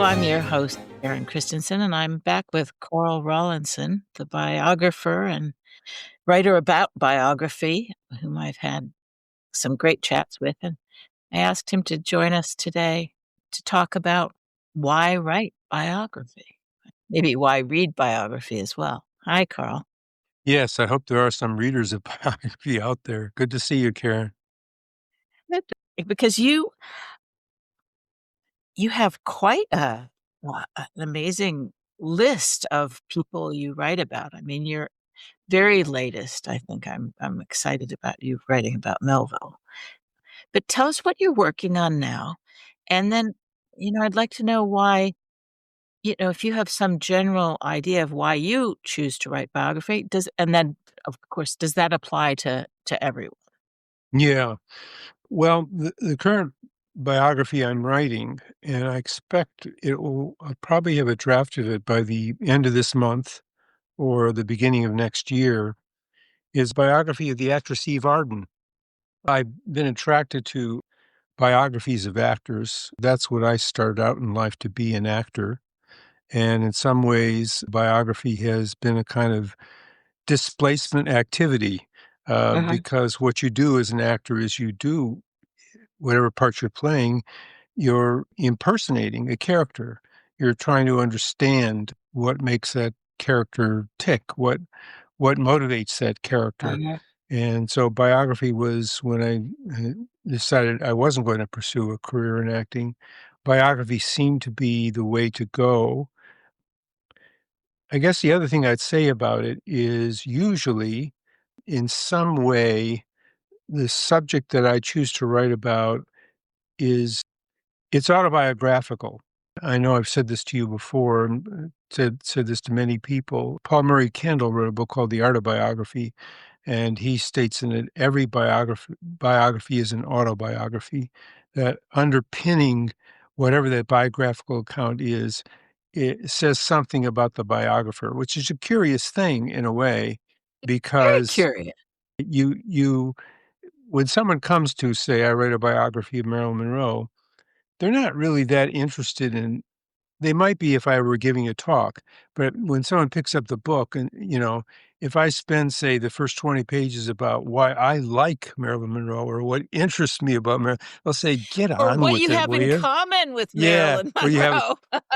I'm your host, Karen Christensen, and I'm back with Coral Rollyson, the biographer and writer about biography, whom I've had some great chats with. And I asked him to join us today to talk about why write biography, maybe why read biography as well. Hi, Carl. Yes, I hope there are some readers of biography out there. Good to see you, Karen. Good. Because you have quite an amazing list of people you write about. I mean, your very latest, I think I'm excited about you writing about Melville. But tell us what you're working on now. And then, I'd like to know why, if you have some general idea of why you choose to write biography, and then of course, does that apply to everyone? Yeah. Well, the current biography I'm writing, and I expect I'll probably have a draft of it by the end of this month or the beginning of next year, is biography of the actress Eve Arden. I've been attracted to biographies of actors. That's what I started out in life to be, an actor. And in some ways, biography has been a kind of displacement activity, Uh-huh. because what you do as an actor is you do whatever part you're playing, you're impersonating a character. You're trying to understand what makes that character tick, what motivates that character. Uh-huh. And so biography was when I decided I wasn't going to pursue a career in acting. Biography seemed to be the way to go. I guess the other thing I'd say about it is usually in some way, the subject that I choose to write about is it's autobiographical. I know I've said this to you before and said this to many people. Paul Murray Kendall wrote a book called The Autobiography, and he states in it every biography is an autobiography, that underpinning whatever that biographical account is, it says something about the biographer, which is a curious thing in a way, Very because curious. you when someone comes to say, I write a biography of Marilyn Monroe, they're not really that interested in they might be if I were giving a talk, but when someone picks up the book and, if I spend, say, the first 20 pages about why I like Marilyn Monroe or what interests me about Marilyn, they'll say, "Get Or on what you with it, have will in you?" common with Yeah, Marilyn or you have Monroe.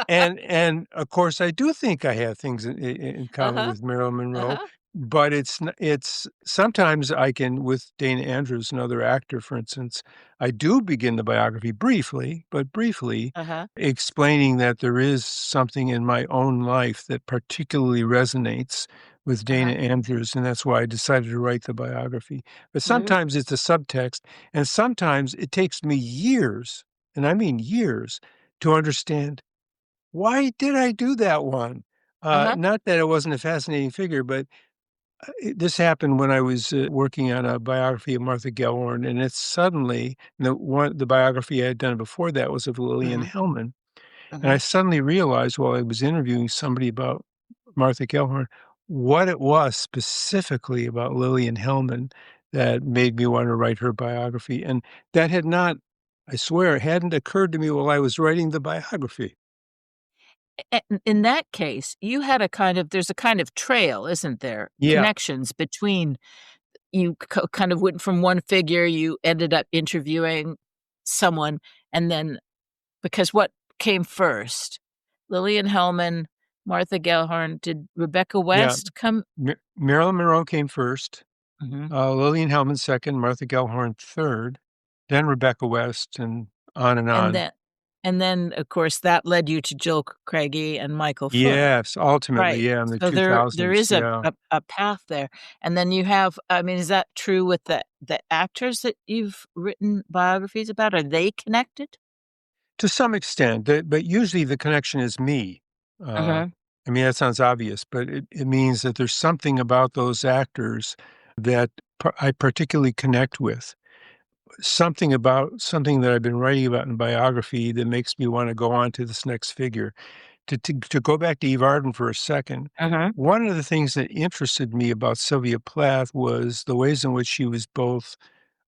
and of course, I do think I have things in common Uh-huh. with Marilyn Monroe, Uh-huh. but it's sometimes I can with Dana Andrews, another actor, for instance, I do begin the biography briefly, but briefly, Uh-huh. explaining that there is something in my own life that particularly resonates with Dana Uh-huh. Andrews, and that's why I decided to write the biography. But Mhm. sometimes it's a subtext, and sometimes it takes me years, and I mean years, to understand why did I do that one? Uh-huh. Not that it wasn't a fascinating figure, but this happened when I was working on a biography of Martha Gellhorn, and it's suddenly the biography I had done before that was of Lillian Mhm. Hellman, and I Mhm. suddenly realized while I was interviewing somebody about Martha Gellhorn what it was specifically about Lillian Hellman that made me want to write her biography, and that had not, I swear, it hadn't occurred to me while I was writing the biography. In that case, you had there's a kind of trail, isn't there? Yeah. Connections between you kind of went from one figure, you ended up interviewing someone, and then because what came first? Lillian Hellman, Martha Gellhorn, did Rebecca Yeah. West come? Marilyn Monroe came first, Mhm. Lillian Hellman second, Martha Gellhorn third, then Rebecca West, and on and And on. then, of course, that led you to Jill Craigie and Michael Foot. Yes, ultimately, Right. yeah, in the So there 2000s, is a yeah. a path there. And then you have I mean, is that true with the actors that you've written biographies about? Are they connected? To some extent, but usually the connection is me. Uh, Uh-huh. I mean, that sounds obvious, but it means that there's something about those actors that I particularly connect with. Something about something that I've been writing about in biography that makes me wanna go on to this next figure. To go back to Eve Arden for a second, Uh-huh. one of the things that interested me about Sylvia Plath was the ways in which she was both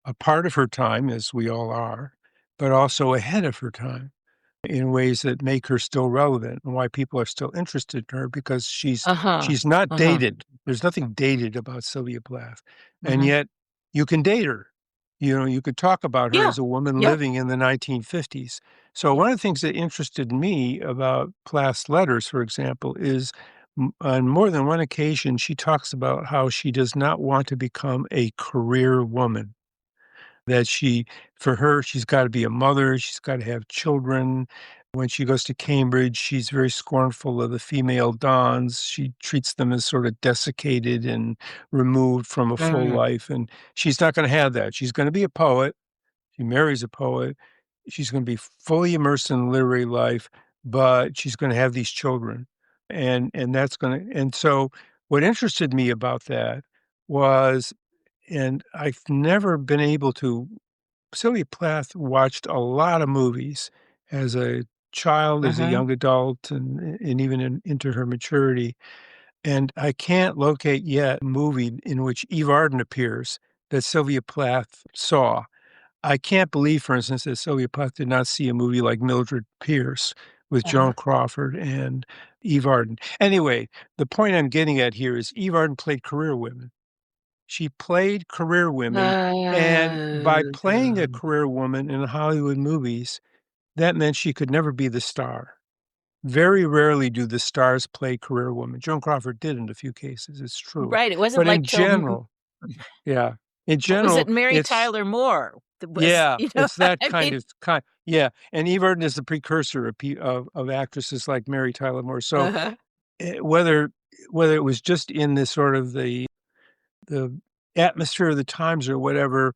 a part of her time, as we all are, but also ahead of her time. in ways that make her still relevant and why people are still interested in her because Uh-huh. she's not Uh-huh. dated. There's nothing dated about Sylvia Plath. And Mhm. yet you can date her. You could talk about her Yeah. as a woman Yep. living in the 1950s. So Yep. one of the things that interested me about Plath's letters, for example, is on more than one occasion, she talks about how she does not want to become a career woman. That for her, she's got to be a mother, she's got to have children. When she goes to Cambridge, she's very scornful of the female dons. She treats them as sort of desiccated and removed from a full Mm. life. And she's not going to have that. She's going to be a poet. She marries a poet. She's going to be fully immersed in literary life, but she's going to have these children. And that's going to, and so what interested me about that was, and I've never been able to Sylvia Plath watched a lot of movies as a child, as a Mhm. young adult, and even into her maturity, and I can't locate yet a movie in which Eve Arden appears that Sylvia Plath saw. I can't believe, for instance, that Sylvia Plath did not see a movie like Mildred Pierce with Uh-huh. Joan Crawford and Eve Arden. Anyway, the point I'm getting at here is Eve Arden played career women. She played career women, and by playing a Oh. career woman in Hollywood movies, that meant she could never be the star. Very rarely do the stars play career women. Joan Crawford did in a few cases, it's true. Right, it wasn't But like in till general, yeah, in what was it, general, Mary it's Tyler Moore that was, yeah, you know, it's that I mean yeah, and Eve Arden is the precursor of actresses like Mary Tyler Moore. So, Uh-huh. whether it was just in this sort of the atmosphere of the times or whatever.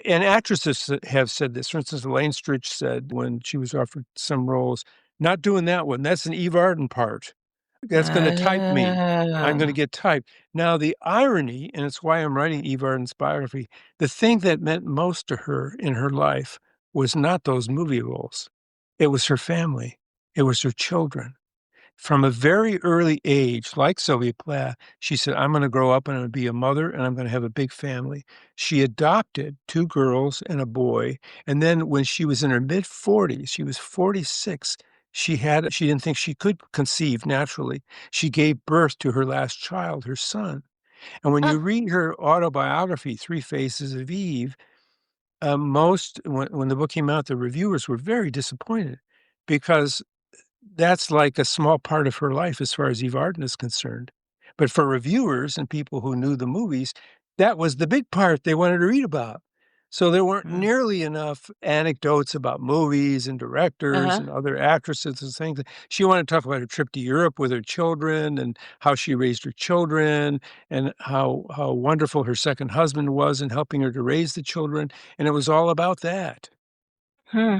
And actresses have said this. For instance, Elaine Stritch said when she was offered some roles, "Not doing that one. That's an Eve Arden part. That's gonna type me. I'm gonna Oh. get typed." Now, the irony, and it's why I'm writing Eve Arden's biography, the thing that meant most to her in her life was not those movie roles. It was her family. It was her children. From a very early age, like Sylvia Plath, she said, "I'm gonna grow up and I'm gonna be a mother and I'm gonna have a big family." She adopted 2 girls and a boy, and then when she was in her mid-40s, she was 46, she didn't think she could conceive naturally. She gave birth to her last child, her son. And when you Huh. read her autobiography, Three Faces of Eve, most when the book came out, the reviewers were very disappointed because that's like a small part of her life as far as Eve Arden is concerned. But for reviewers and people who knew the movies, that was the big part they wanted to read about. So there weren't Mm. nearly enough anecdotes about movies and directors Uh-huh. and other actresses and things. She wanted to talk about her trip to Europe with her children and how she raised her children and how wonderful her second husband was in helping her to raise the children. And it was all about that. Hmm. Hmm.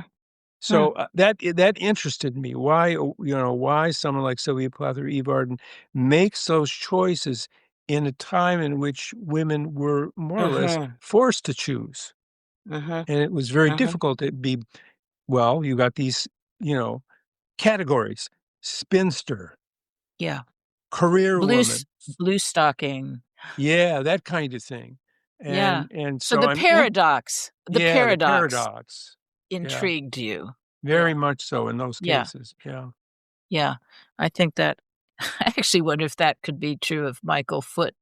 So, that interested me. Why, why someone like Sylvia Plath or Eve Arden makes those choices in a time in which women were more or less Mhm. forced to choose. Mhm. And it was very Mhm. difficult to be well, you got these, you know, categories: spinster, Yeah. career Blue woman. s blue stocking. Yeah, that kind of thing. Yeah. And So so the yeah, the paradox paradox. Yeah, intrigued you. very Yeah. much so in those Yeah. cases. Yeah. Yeah. I think that I actually wonder if that could be true of Michael Foote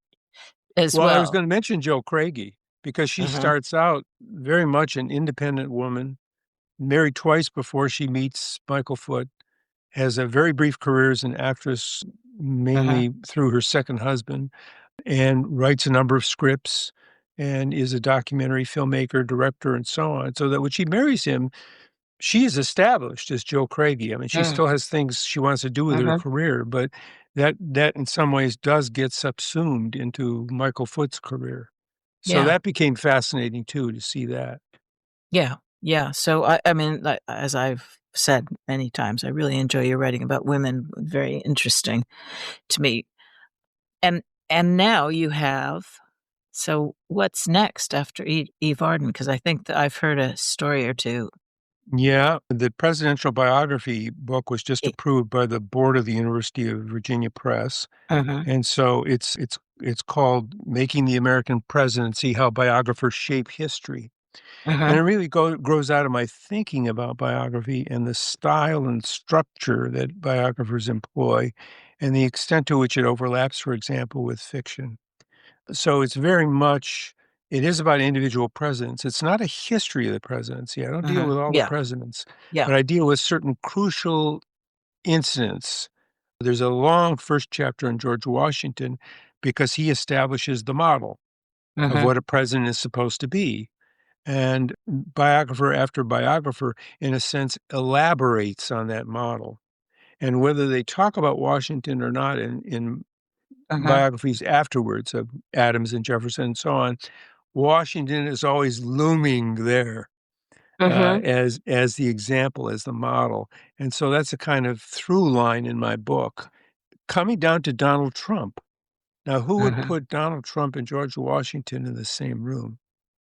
as Well, I was well. gonna mention Joe Craigie because she Uh-huh. starts out very much an independent woman, married twice before she meets Michael Foote, has a very brief career as an actress, Uh-huh. mainly through her second husband, and writes a number of scripts and is a documentary filmmaker, director, and so on. So that when she marries him, she is established as Joe Craigie. I mean, she Mm. still has things she wants to do with her Uh-huh. career, but that in some ways does get subsumed into Michael Foote's career. So Yeah. that became fascinating too, to see that. Yeah. Yeah. So I mean, like, as I've said many times, I really enjoy your writing about women. Very interesting to me. And now you have so what's next after Eve Arden? Because I think that I've heard a story or 2. Yeah, the presidential biography book was just I approved by the board of the University of Virginia Press, Mhm. and so it's called "Making the American Presidency: How Biographers Shape History." And Uh-huh. it really grows out of my thinking about biography and the style and structure that biographers employ and the extent to which it overlaps, for example, with fiction. So it's very much, it is about individual presidents. It's not a history of the presidency. I don't deal Uh-huh. with all the Yeah. presidents, Yeah. but I deal with certain crucial incidents. There's a long first chapter on George Washington because he establishes the model of Uh-huh. what a president is supposed to be. And biographer after biographer, in a sense, elaborates on that model. And whether they talk about Washington or not in Uh-huh. biographies afterwards of Adams and Jefferson and so on, Washington is always looming there Uh-huh. as the example, as the model. And so that's a kind of through line in my book. Coming down to Donald Trump. Now, who would Uh-huh. put Donald Trump and George Washington in the same room?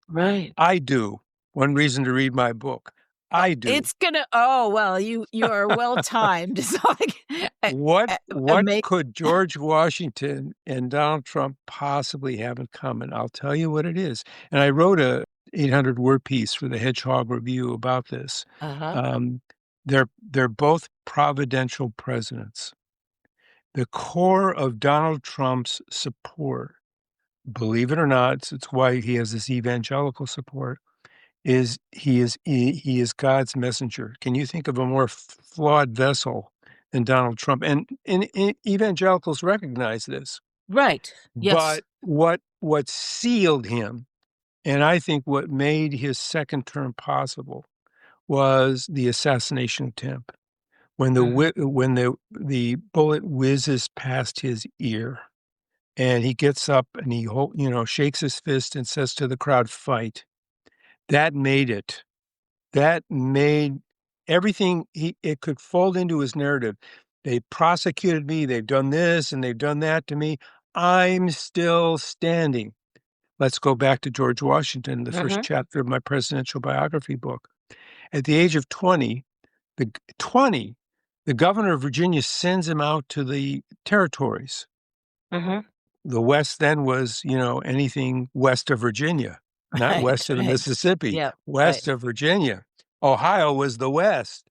Right. I do. One reason to read my book. I do. It's gonna oh, well, you are well timed. It's like What ama could George Washington and Donald Trump possibly have in common? I'll tell you what it is. And I wrote a 800-word piece for the Hedgehog Review about this. Uh-huh. Um, they're both providential presidents. The core of Donald Trump's support, believe it or not, it's why he has this evangelical support, is he is God's messenger. Can you think of a more flawed vessel than Donald Trump? And evangelicals recognize this. Right. Yes. But what sealed him, and I think what made his second term possible, was the assassination attempt. When Mhm. the bullet whizzes past his ear, and he gets up and shakes his fist and says to the crowd, "Fight." That made it. That made everything it could fold into his narrative. They prosecuted me, they've done this and they've done that to me. I'm still standing. Let's go back to George Washington, the first Mhm. chapter of my presidential biography book. At the age of 20, the 20, the governor of Virginia sends him out to the territories. Mhm. The West then was, anything west of Virginia, not Right, west of the right. Mississippi, Yeah, right. west of Virginia. Ohio was the West.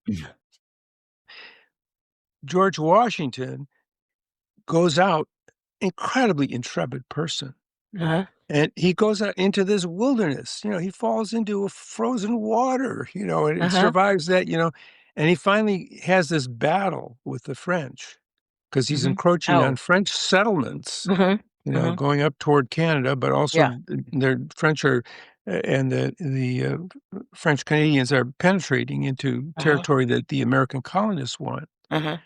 George Washington goes out, incredibly intrepid person, Uh-huh. and he goes out into this wilderness. He falls into a frozen water, and Uh-huh. survives that, and he finally has this battle with the French because he's Mhm. encroaching on Oh. French settlements, Mhm. Mhm. going up toward Canada, but Yeah. also the French are and the French Canadians are penetrating into Uh-huh. territory that the American colonists want. Uh-huh.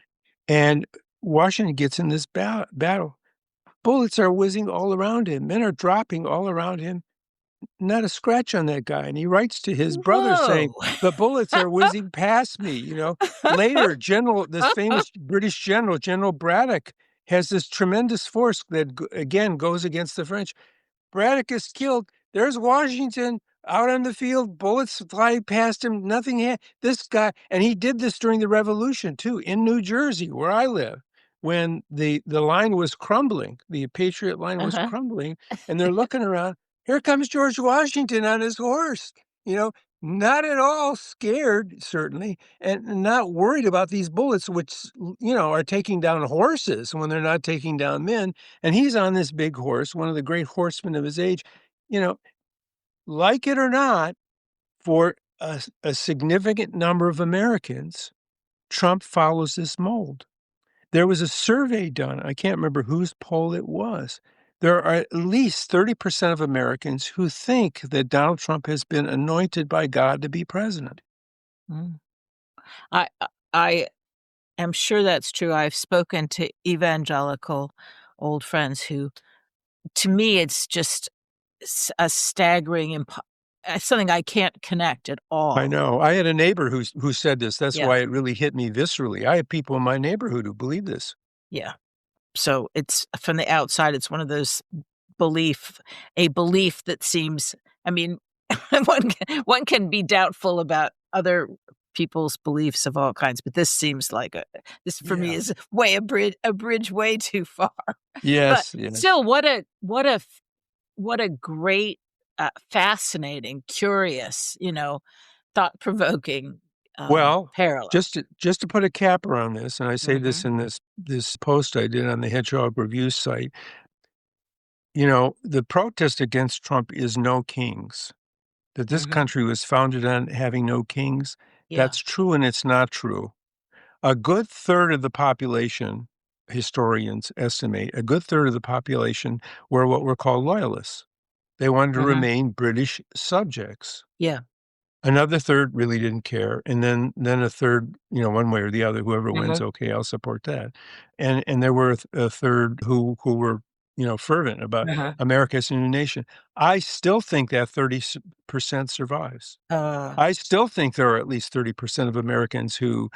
And Washington gets in this battle. Bullets are whizzing all around him. Men are dropping all around him. Not a scratch on that guy. And he writes to his brother saying, Whoa. "The bullets are whizzing past me." Later, this famous British general, General Braddock, has this tremendous force that again goes against the French. Braddock is killed. There's Washington out on the field, bullets fly past him, nothing this guy, and he did this during the Revolution too, in New Jersey, where I live, when the line was crumbling, the Patriot line was Uh-huh. crumbling, and they're looking around. Here comes George Washington on his horse, you know, not at all scared, certainly, and not worried about these bullets, which, are taking down horses when they're not taking down men. And he's on this big horse, one of the great horsemen of his age. You know, like it or not, for a significant number of Americans, Trump follows this mold. There was a survey done. I can't remember whose poll it was. There are at least 30% of Americans who think that Donald Trump has been anointed by God to be president. Mm. I am sure that's true. I've spoken to evangelical old friends who, to me, it's just a staggering something I can't connect at I all. know. I had a neighbor who said this. That's Yeah, why it really hit me viscerally. I have people in my neighborhood who believe this. yeah. So it's from the outside, it's one of those belief a belief that seems I mean, one can be doubtful about other people's beliefs of all kinds, but this seems like this for me Yeah. is way a bridge way too far. But Yes, yes. still, what a great fascinating, curious, thought-provoking, Well, parallel. just to put a cap around this, and I say this Mhm, in this post I did on the Hedgehog Review site, the protest against Trump is no kings. That this mhm, country was founded on having no kings, yeah, that's true and it's not true. A good third of the population, historians estimate, a good third of the population were what were called loyalists. They wanted to mhm, remain British subjects. yeah, Another third really didn't care, and then a third, one way or the other, whoever wins, mhm, okay, I'll support that. And there were a third who were, fervent about uh-huh, America as a new nation. I still think that 30% survives. uh, I still think there are at least 30% of Americans who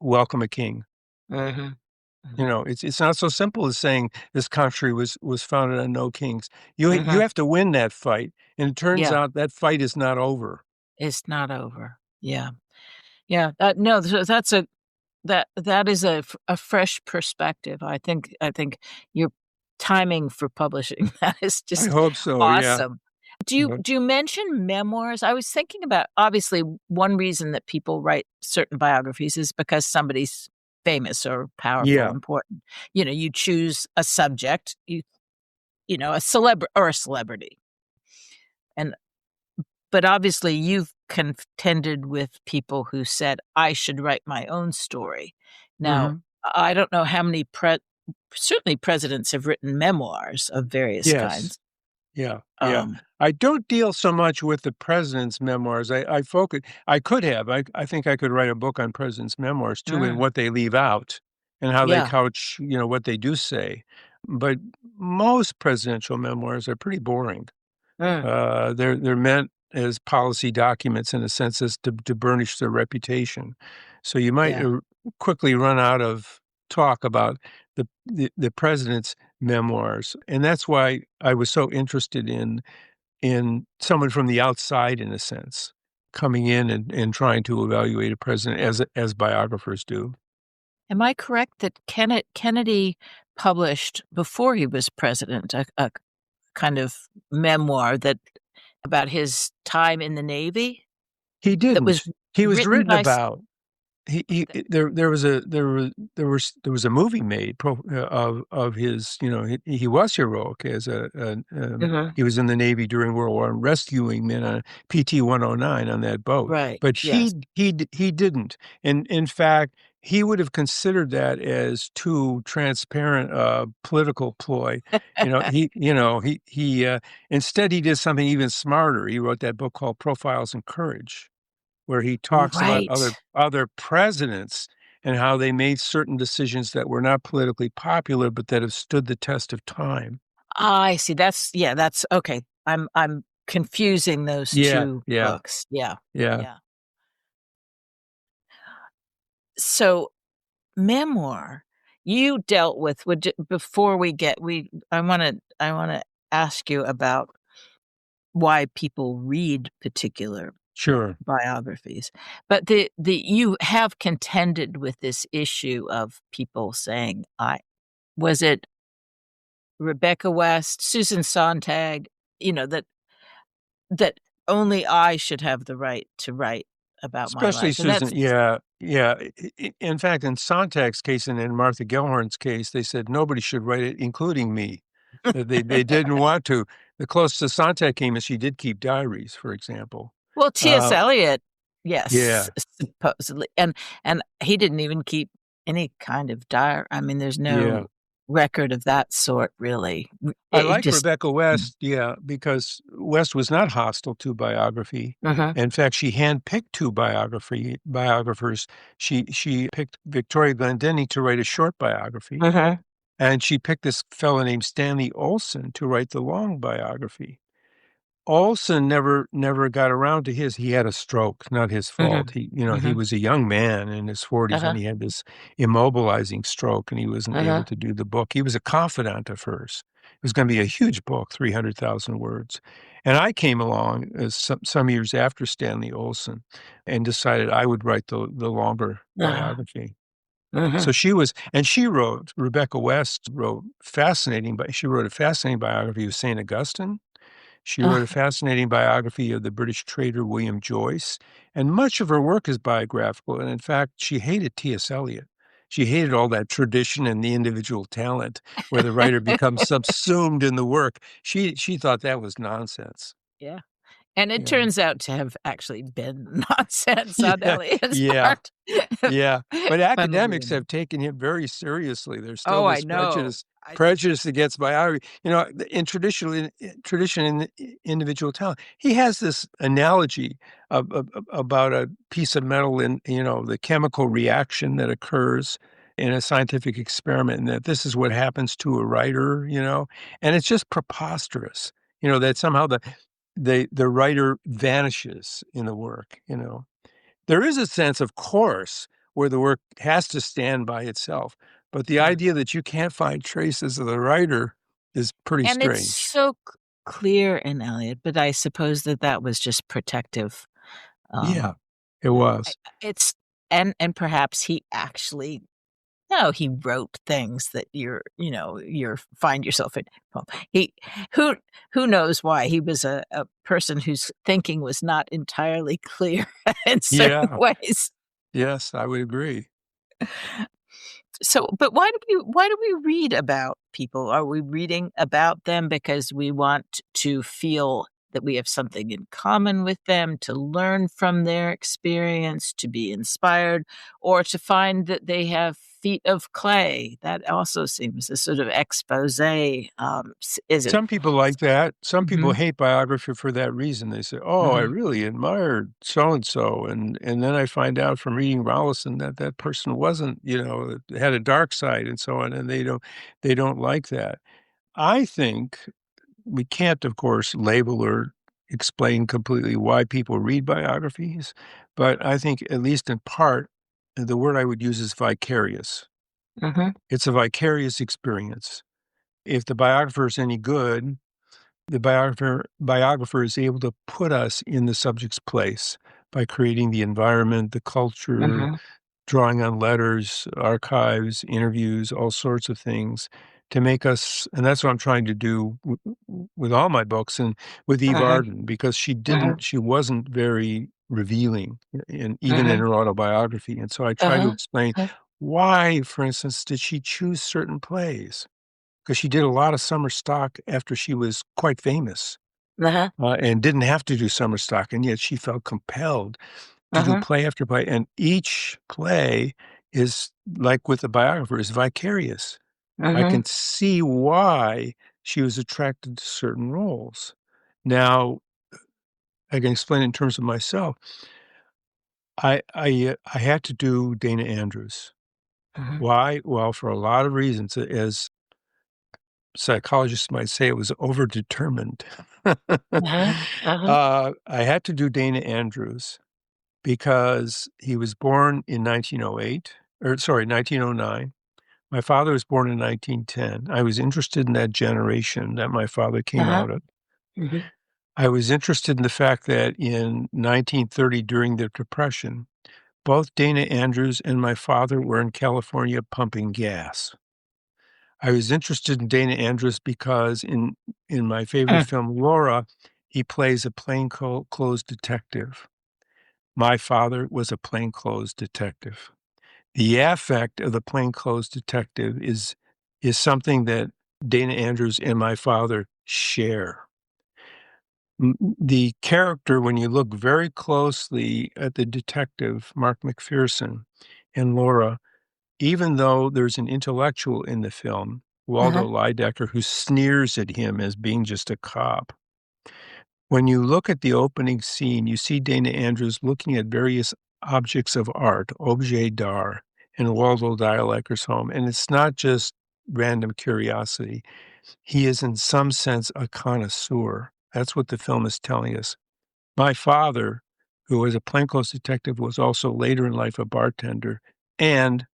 welcome a king. mhm, mhm, It's not so simple as saying this country was founded on no kings. You mhm, have to win that fight, and it turns yeah, out that fight is not over. it's not over. Yeah, yeah, no, that is a fresh perspective. I think your timing for publishing that is I just hope so, yeah. awesome. Do you mention memoirs? I was thinking about obviously, one reason that people write certain biographies is because somebody's famous or powerful, Yeah. important. You choose a subject, a celebrity, and but obviously you've contended with people who said, "I should write my own story." Now, Mhm. I don't know how many certainly presidents have written memoirs of various Yes. kinds. Yeah, yeah. Um, I don't deal so much with the president's memoirs. I could have. I think I could write a book on president's memoirs too and mm, what they leave out and how they yeah, couch, what they do say. But most presidential memoirs are pretty boring. mm, They're meant as policy documents in a sense as to burnish their reputation. So you might, yeah. quickly run out of talk about the president's memoirs, and that's why I was so interested in someone from the outside, in a sense, coming in and trying to evaluate a president as biographers do. Am I correct that Kennedy published, before he was president, a kind of memoir that about his time in the Navy He that was didn't. He was written written by s about. He th there was a movie made of his, he was heroic as Mhm, he was in the Navy during World War and rescuing men on PT-109 on that boat, right, but yes. he didn't, and in fact, he would have considered that as too transparent a political ploy. Instead, he did something even smarter. He wrote that book called Profiles in Courage, where he talks about Right. other presidents and how they made certain decisions that were not politically popular, but that have stood the test of time. I see, that's okay. I'm confusing those Yeah, 2 yeah, books. Yeah, yeah, yeah. So, memoir, you dealt with would j before we get we I wanna ask you about why people read particular sure. biographies, but the you have contended with this issue of people saying, "I" was it Rebecca West, Susan Sontag, that only I should have the right to write about my Especially life, and Susan, that's yeah, yeah. In fact, in Sontag's case and in Martha Gellhorn's case, they said nobody should write it, including me. That they didn't want to. The closest Sontag came is she did keep diaries, for example. well, T.S. Uh, Eliot, yes, yeah, supposedly, and he didn't even keep any kind of I mean, there's yeah. no record of that sort, really. I It like just Rebecca mm, West, yeah, because West was not hostile to biography. mhm, In fact, she handpicked 2 biographers. She picked Victoria Glendinning to write a short biography, mhm. and she picked this fellow named Stanley Olson to write the long biography. Olson never got around to his. He had a stroke, not his fault. Mhm. He Mhm. was a young man in his 40s when Uh-huh. he had this immobilizing stroke, and he wasn't able Uh-huh. to do the book. He was a confidant of hers. It was gonna be a huge book, 300,000 words, and I came along, some years after Stanley Olson and decided I would write the longer Uh-huh. biography. Mhm. So Rebecca West wrote she wrote a fascinating biography of Saint Augustine, She wrote a Oh, fascinating biography of the British trader William Joyce, and much of her work is biographical. And in fact, she hated T.S. Eliot. She hated all that tradition and the individual talent where the writer becomes subsumed in the work. She thought that was nonsense. yeah. And it Yeah. turns out to have actually been nonsense on Yeah. Eliot's Yeah. part. Yeah, but Funnily academics have enough. taken him very seriously. There's still Oh, I this know. I prejudice against biography. In tradition in individual talent, he has this analogy about a piece of metal in, the chemical reaction that occurs in a scientific experiment, and that this is what happens to a writer, and it's just preposterous, that somehow the writer vanishes in the work. There is a sense, of course, where the work has to stand by itself, but the yeah. idea that you can't find traces of the writer is pretty And it's strange. so clear in Eliot, but I suppose that that was just protective. Yeah, Um, it I was. it's and perhaps he actually no, he wrote things that you're find yourself in. Well, he who who knows why he was a person whose thinking was not entirely clear in certain Yeah, ways. yes, I would agree. So, but why do we read about people? Are we reading about them because we want to feel that we have something in common with them, to learn from their experience, to be inspired, or to find that they have feet of clay? That also seems a sort of expose. Is it? Some people like that. Some people Hmm. hate biography for that reason. They say, "Oh, I Hmm. really admired so and so," and then I find out from reading Rollyson that that person wasn't, had a dark side and so on, and they don't like that. I think we can't, of course, label or explain completely why people read biographies, but I think, at least in part, the word I would use is vicarious. Hmm. It's a vicarious experience. If the biographer is any good, the biographer is able to put us in the subject's place by creating the environment, the culture, Hmm. drawing on letters, archives, interviews, all sorts of things to make us, and that's what I'm trying to do with all my books and with Eve Hmm. Arden, because Hmm. she wasn't very revealing, even in Hmm. her autobiography. And so I try to Uh-huh. explain Uh-huh. why, for instance, did she choose certain plays? Because she did a lot of summer stock after she was quite famous, Uh-huh. and didn't have to do summer stock, and yet she felt compelled to do Uh-huh. play after play, and each play is, like with the biographer, is vicarious. I Uh-huh. can see why she was attracted to certain roles. Now, I can explain it in terms of myself. I had to do Dana Andrews. Uh-huh. Why? Well, for a lot of reasons. As psychologists might say, it was overdetermined. Uh-huh. Uh-huh. I had to do Dana Andrews because he was born in 1908, or sorry, 1909. My father was born in 1910. I was interested in that generation that my father came Uh-huh. out of. Mhm. I was interested in the fact that in 1930, during the Depression, both Dana Andrews and my father were in California pumping gas. I was interested in Dana Andrews because in my favorite film, Laura, he plays a plainclothes detective. My father was a plainclothes detective. The affect of the plainclothes detective is something that Dana Andrews and my father share. The character, when you look very closely at the detective, Mark McPherson, and Laura, even though there's an intellectual in the film, Waldo Uh-huh. Lydecker, who sneers at him as being just a cop, when you look at the opening scene, you see Dana Andrews looking at various objects of art, objet d'art, in Waldo Lylecker's home, and it's not just random curiosity. He is, in some sense, a connoisseur. That's what the film is telling us. My father, who was a plainclothes detective, was also later in life a bartender, and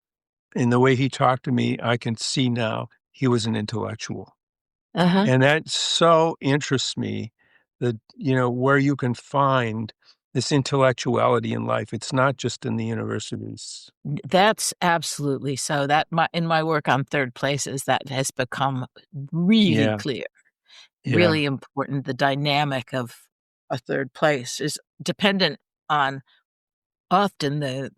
in the way he talked to me, I can see now he was an intellectual. Uh-huh. And that so interests me that, where you can find this intellectuality in life. It's not just in the universities. That's absolutely so. That my in my work on third places, that has become really Yeah. clear. Yeah. really important. The dynamic of a third place is dependent on often the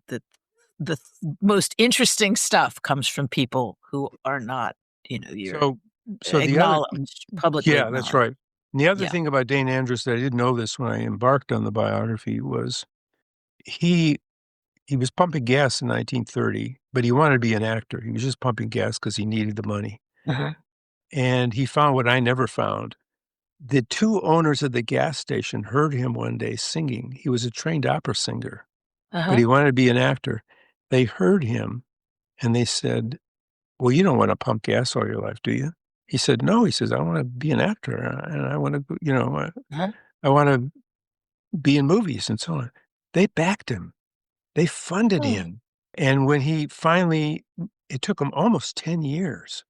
most interesting stuff comes from people who are not, your So so the other acknowledged, publicly yeah, that's acknowledged. right. And the other Yeah. thing about Dane Andrews that I didn't know this when I embarked on the biography was he he was pumping gas in 1930, but he wanted to be an actor. He was just pumping gas because he needed the money. Uh-huh. And he found what I never found. The 2 owners of the gas station heard him one day singing. He was a trained opera singer, but Uh-huh. he wanted to be an actor. They heard him and they said, "Well, you don't wanna pump gas all your life, do you?" He said, "No." He says, "I wanna be an actor, and I wanna, Uh-huh. I wanna be in movies and so on." They backed him. They funded Oh. him. And when he finally it took him almost 10 years.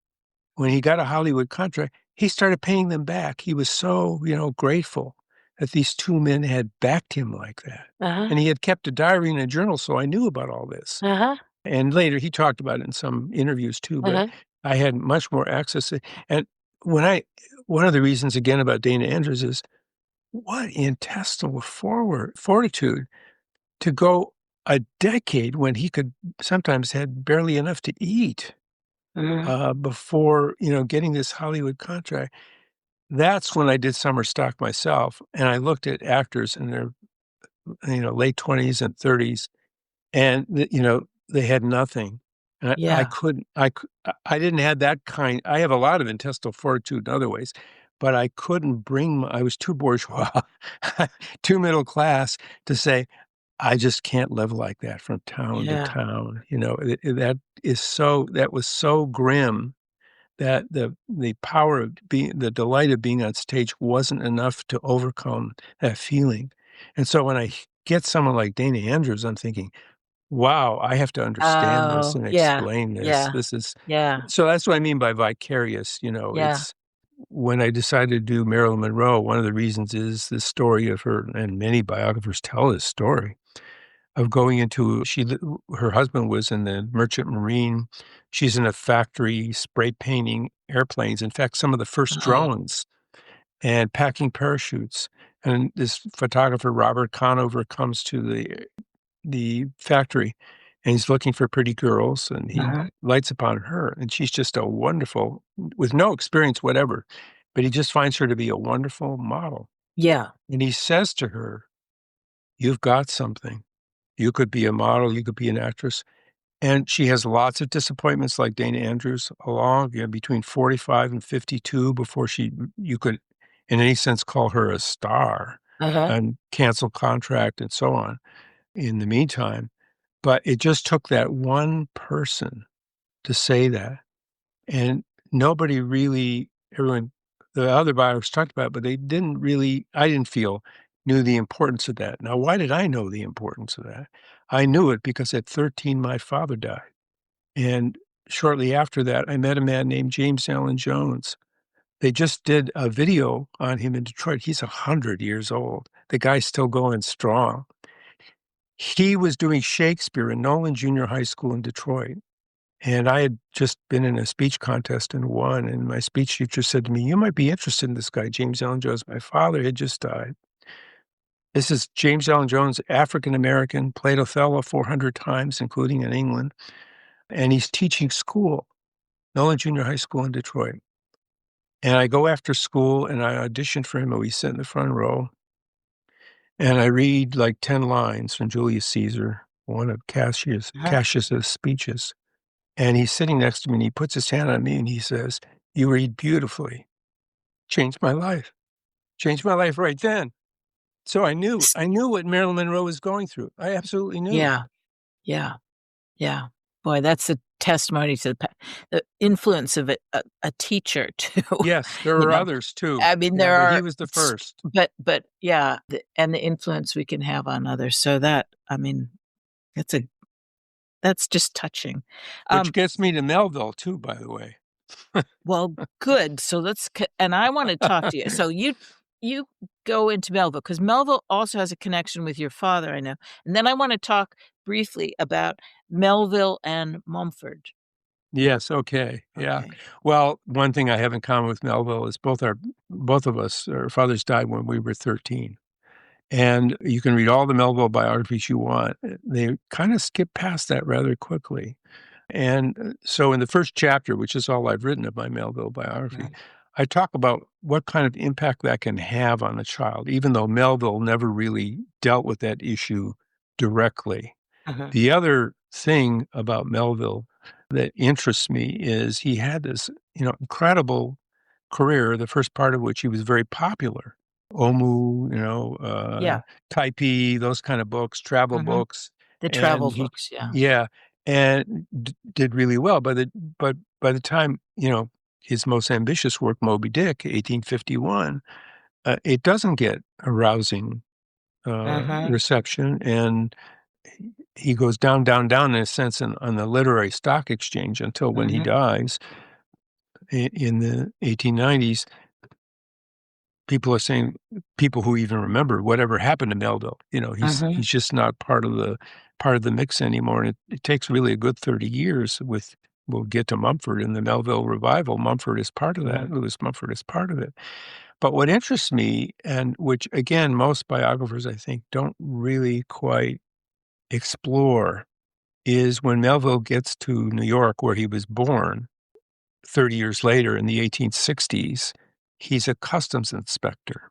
When he got a Hollywood contract, he started paying them back. He was so, grateful that these 2 men had backed him like that. Uh-huh. And he had kept a diary and a journal, so I knew about all this. Uh-huh. And later, he talked about it in some interviews too, but Uh-huh. I had much more access to and when I one of the reasons again about Dana Andrews is what intestinal fortitude to go a decade when he could sometimes had barely enough to eat, Uh-huh. before, getting this Hollywood contract. That's when I did summer stock myself, and I looked at actors in their, late 20s and 30s, and they had nothing. And I Yeah. couldn't I didn't have that kind I have a lot of intestinal fortitude in other ways, but I couldn't bring my I was too bourgeois, too middle class to say, "I just can't live like that from town to Yeah. town." That was so grim that the power of being the delight of being on stage wasn't enough to overcome that feeling. And so when I get someone like Dana Andrews, I'm thinking, "Wow, I have to understand this Oh, and yeah. explain this. Yeah. This is" Yeah. so that's what I mean by vicarious, Yeah. it's when I decided to do Marilyn Monroe, one of the reasons is the story of her, and many biographers tell this story of going into her husband was in the merchant marine. She's in a factory spray painting airplanes. In fact, some of the first Oh. drones and packing parachutes. And this photographer, Robert Conover, comes to the factory and he's looking for pretty girls and he Uh-huh. lights upon her and she's just a wonderful with no experience whatever, but he just finds her to be a wonderful model. Yeah. And he says to her, "You've got something. You could be a model, you could be an actress." And she has lots of disappointments like Dana Andrews along, between 45 and 52 before you could, in any sense, call her a star Uh-huh. and cancel contract and so on in the meantime. But it just took that one person to say that. And nobody really everyone the other buyers talked about it, but they didn't really I didn't feel, knew the importance of that. Now, why did I know the importance of that? I knew it because at 13, my father died. And shortly after that, I met a man named James Allen Jones. They just did a video on him in Detroit. He's 100 years old. The guy's still going strong. He was doing Shakespeare in Nolan Junior High School in Detroit. And I had just been in a speech contest and won, and my speech teacher said to me, "You might be interested in this guy, James Allen Jones." My father had just died. This is James Allen Jones, African American, played Othello 400 times, including in England, and he's teaching school, Nolan Junior High School in Detroit. And I go after school and I audition for him, and we sit in the front row, and I read like 10 lines from Julius Caesar, one of Uh-huh. Cassius's speeches. And he's sitting next to me and he puts his hand on me and he says, "You read beautifully. Changed my life. Changed my life right then." So S I knew what Marilyn Monroe was going through. I absolutely knew. Yeah. Yeah. Yeah. Boy, that's a testimony to the influence of a teacher too, Yes, there you were know? others too. I mean, Yeah, there but he are was the s first. but yeah, the influence we can have on others, so that I mean, that's a that's just touching. Which Um, gets me to Melville too, by the way. well, good, so let's c and I wanna talk to you. So you go into Melville because Melville also has a connection with your father, I know, and then I wanna talk briefly about Melville and Mumford. Yes, okay, yeah. Okay. Well, one thing I have in common with Melville is both of us, our fathers died when we were 13, and you can read all the Melville biographies you want. They kinda skip past that rather quickly. And, so in the first chapter, which is all I've written of my Melville biography, Mhm. I talk about what kind of impact that can have on a child, even though Melville never really dealt with that issue directly. Mhm. The other thing about Melville that interests me is he had this, incredible career, the first part of which he was very popular. Omu, Yeah. Taipei, those kind of books, travel Mhm. books, The travel and he books, yeah. yeah, and did really well. But by the time, his most ambitious work, Moby Dick, 1851, it doesn't get a rousing, Mhm. reception, and he goes down, down, down in a sense on the literary stock exchange until when he Mhm. dies in the 1890s. People are saying people who even remember whatever happened to Melville, Mhm. he's just not part of the mix anymore, and it takes really a good 30 years with we'll get to Mumford and the Melville revival. Mumford is part of that. Mhm. Lewis Mumford is part of it. But what interests me, and which again, most biographers I think don't really quite explore, is when Melville gets to New York, where he was born 30 years later in the 1860s, he's a customs inspector.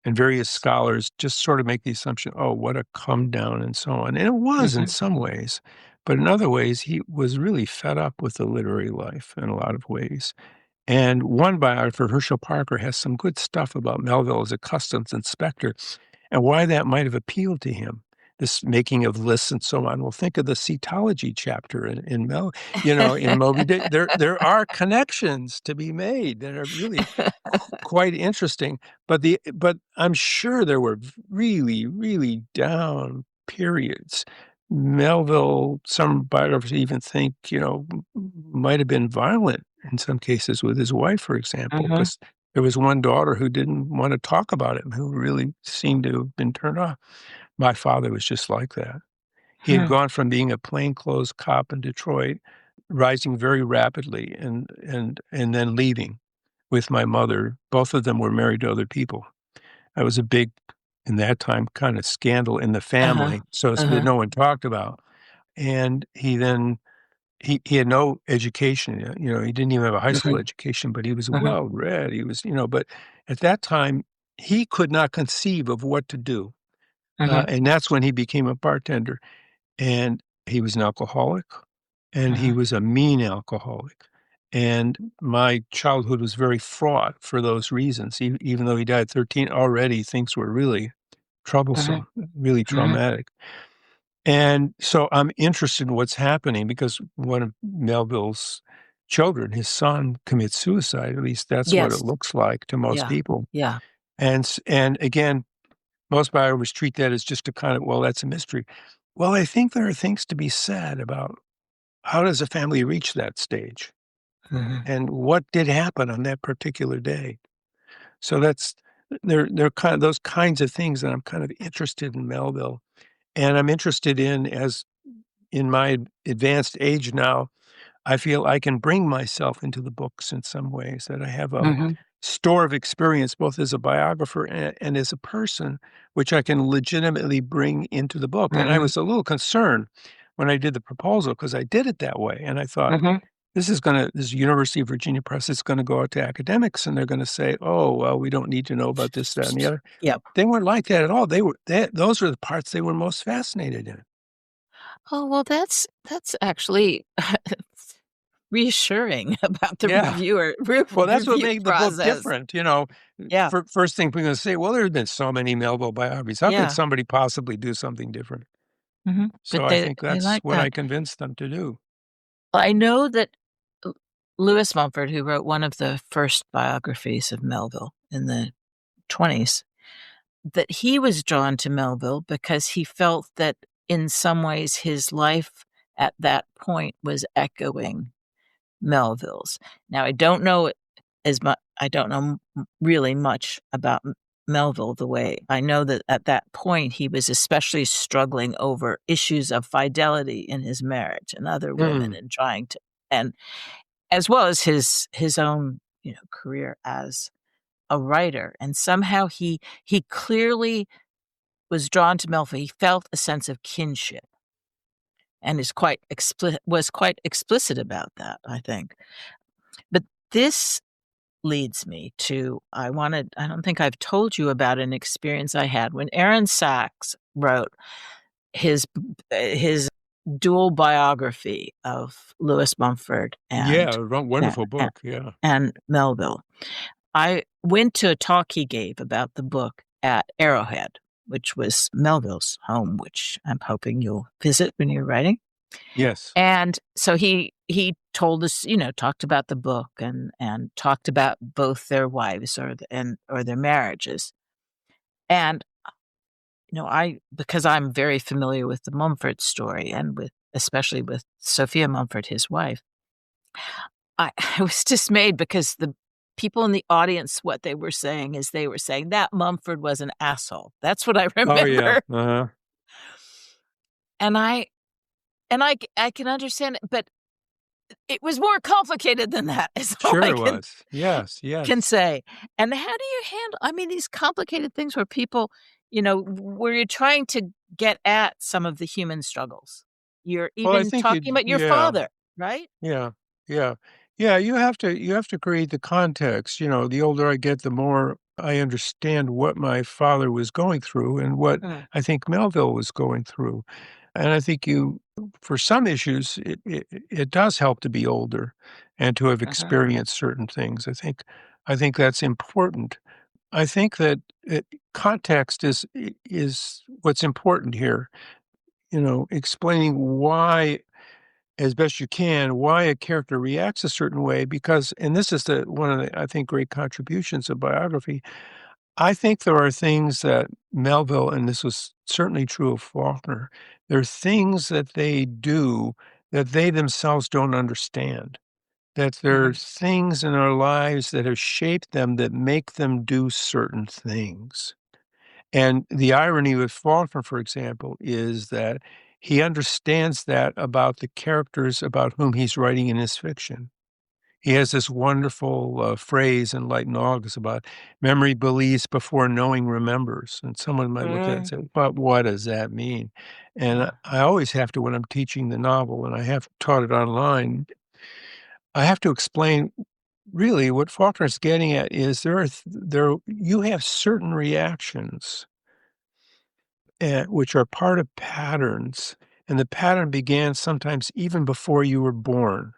And various scholars just sort of make the assumption, oh, what a come down and so on. And it was in Mhm. some ways, but in other ways, he was really fed up with the literary life in a lot of ways. And one biographer, Herschel Parker, has some good stuff about Melville as a customs inspector and why that might have appealed to him. This making of lists and so on. Well, think of the cetology chapter in Moby Dick. There are connections to be made that are really quite interesting. But I'm sure there were really, really down periods. Melville, some biographers even think, might have been violent in some cases with his wife, for example, Mhm. because there was one daughter who didn't want to talk about him, who really seemed to have been turned off. My father was just like that. He had Hmm. gone from being a plainclothes cop in Detroit, rising very rapidly, and then leaving with my mother. Both of them were married to other people. That was a big, in that time, kind of scandal in the Uh-huh. family, so that Uh-huh. no one talked about. And he had no education, he didn't even have a high school Mhm. education, but he was Mhm. well read. He was, but at that time, he could not conceive of what to do. Mhm. And that's when he became a bartender. And he was an alcoholic, and he Mhm. was a mean alcoholic. And my childhood was very fraught for those reasons. Even though he died at 13, already things were really Mhm. troublesome, really Mhm. traumatic. And so I'm interested in what's happening because one of Melville's children, his son, commits suicide. At least that's what it Yes. looks like to most Yeah. people. Yeah. And again, most biographers treat that as just a kind of, well, that's a mystery. Well, I think there are things to be said about how does a family reach that stage Mhm. and what did happen on that particular day. So they're kind of those kinds of things that I'm kind of interested in Melville, and I'm interested in as in my advanced age now, I feel I can bring myself into the books in some ways, that I have a Mhm. store of experience both as a biographer and as a person, which I can legitimately bring into the book. And I Mhm. was a little concerned when I did the proposal because I did it that way. And I thought, Mhm. this University of Virginia Press is going to go out to academics and they're going to say, oh, well, we don't need to know about this, that, and the other. Yep. They weren't like that at all. Those are the parts they were most fascinated in. Oh, well, that's actually reassuring about the Yeah. Well, that's what review made the book process. different, Yeah. First thing we're gonna say, "Well, there have been so many Melville biographies. How could Yeah. somebody possibly do something different?" Mhm. But So I think they that's like what I that. convinced them to do. Well, I know that L Lewis Mumford, who wrote one of the first biographies of Melville in the '20s, that he was drawn to Melville because he felt that in some ways his life at that point was echoing Melville's. Now I don't know I don't know really much about Melville the way I know that at that point he was especially struggling over issues of fidelity in his marriage and other women Mm. and trying to and as well as his own, career as a writer. And somehow he clearly was drawn to Melville. He felt a sense of kinship and was quite explicit about that, I think. But this leads me to I don't think I've told you about an experience I had when Aaron Sachs wrote his dual biography of Lewis Mumford Yeah, and, wonderful book. Yeah. and Melville. I went to a talk he gave about the book at Arrowhead, which was Melville's home, which I'm hoping you'll visit when you're writing. Yes. And so he told us, talked about the book and talked about both their wives or their marriages. And I because I'm very familiar with the Mumford story and especially with Sophia Mumford, his wife, I was dismayed because the people in the audience, what they were saying is they were saying that Mumford was an asshole. That's what I Oh, yeah. remember. Uh-huh. And I can understand it, but it was more complicated than that, is all Sure I it was. Yes, can yes. say. And how do you handle, I mean, these complicated things where people, where you're trying to get at some of the human struggles. You're Well, I even think talking about your yeah. father, right? Yeah, yeah. Yeah, you have to create the context, the older I get, the more I understand what my father was going through and what Mm, I think Melville was going through. And I think for some issues, it does help to be older and to have uh-huh, experienced certain things. I think that's important. I think that context is what's important here, explaining why as best you can why a character reacts a certain way because and this is one of the I think great contributions of biography. I think there are things that Melville, and this was certainly true of Faulkner, there are things that they do that they themselves don't understand. That there are mhm, things in our lives that have shaped them that make them do certain things. And the irony with Faulkner, for example, is that he understands that about the characters about whom he's writing in his fiction. He has this wonderful phrase in Light and August about memory believes before knowing remembers. And someone might look at it and mm, say, but what does that mean? And uh, I always have to, when I'm teaching the novel, and I have taught it online, I have to explain really what Faulkner's getting at is you have certain reactions which are part of patterns, and the pattern began sometimes even before you were born.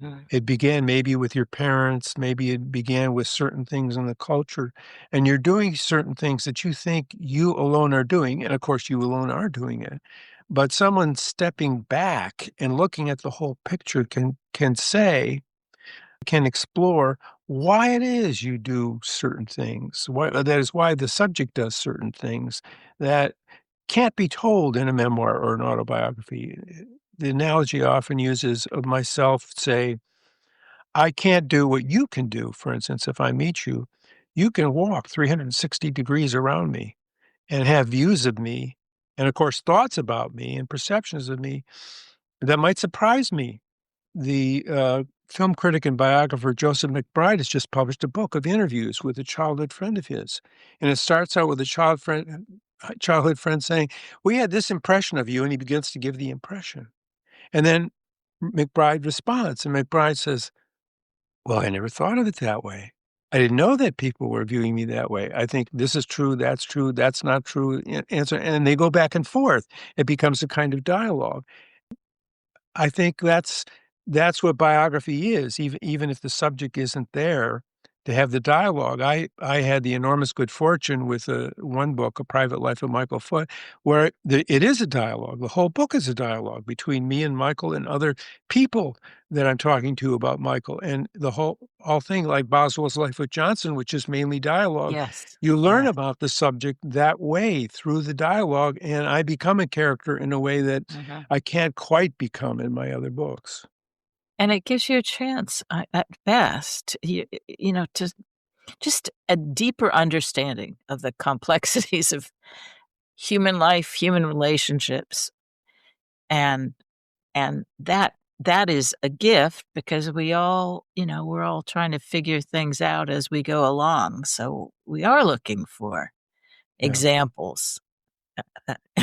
mm, It began maybe with your parents, maybe it began with certain things in the culture, and you're doing certain things that you think you alone are doing, and of course you alone are doing it. But someone stepping back and looking at the whole picture can explore why it is you do certain things. That is why the subject does certain things that can't be told in a memoir or an autobiography. The analogy I often use is of myself, say, I can't do what you can do. For instance, if I meet you, you can walk 360 degrees around me and have views of me, and of course, thoughts about me and perceptions of me that might surprise me. The film critic and biographer Joseph McBride has just published a book of interviews with a childhood friend of his, and it starts out with a childhood friend saying, "We had this impression of you," and he begins to give the impression, and then McBride responds, and McBride says, "Well, I never thought of it that way. I didn't know that people were viewing me that way. I think this is true, that's not true." Answer, and they go back and forth. It becomes a kind of dialogue. I think that's what biography is, even if the subject isn't there to have the dialogue. I had the enormous good fortune with, one book, A Private Life of Michael Foot, where it is a dialogue. The whole book is a dialogue between me and Michael and other people that I'm talking to about Michael, and the whole thing, like Boswell's Life with Johnson, which is mainly dialogue, yes, you learn yes, about the subject that way through the dialogue, and I become a character in a way that mhm. I can't quite become in my other books. And it gives you a chance, at best, to just a deeper understanding of the complexities of human life, human relationships, and and that that is a gift because we all, we're all trying to figure things out as we go along. So we are looking for Yeah, examples,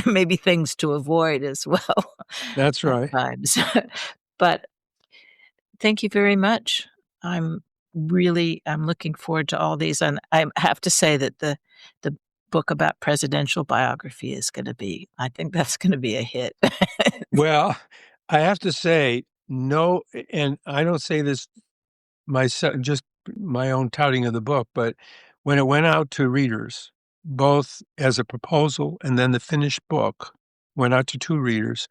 maybe things to avoid as well that's at right. times. But thank you very much. I'm looking forward to all these, and I have to say that the book about presidential biography is gonna be I think that's gonna be a hit. Well, I have to say, no, and I don't say this myself, just my own touting of the book, but when it went out to readers, both as a proposal and then the finished book went out to 2 readers,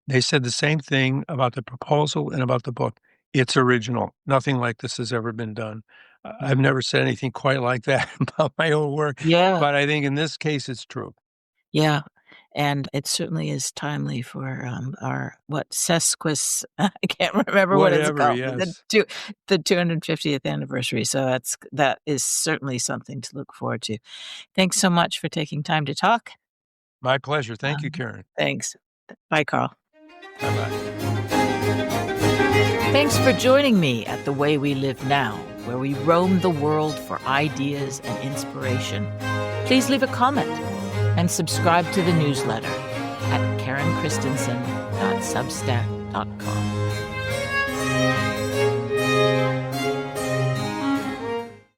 they said the same thing about the proposal and about the book. It's original. Nothing like this has ever been done. I've never said anything quite like that about my own work, Yeah, but I think in this case, it's true. yeah, and it certainly is timely for, our I can't remember what it's Whatever, called, but yes. the 250th anniversary, so that is certainly something to look forward to. Thanks so much for taking time to talk. My pleasure. Thank you, Um, Karen. thanks. Bye, Carl. Bye-bye. Thanks for joining me at The Way We Live Now, where we roam the world for ideas and inspiration. Please leave a comment and subscribe to the newsletter at karenchristensen.substack.com.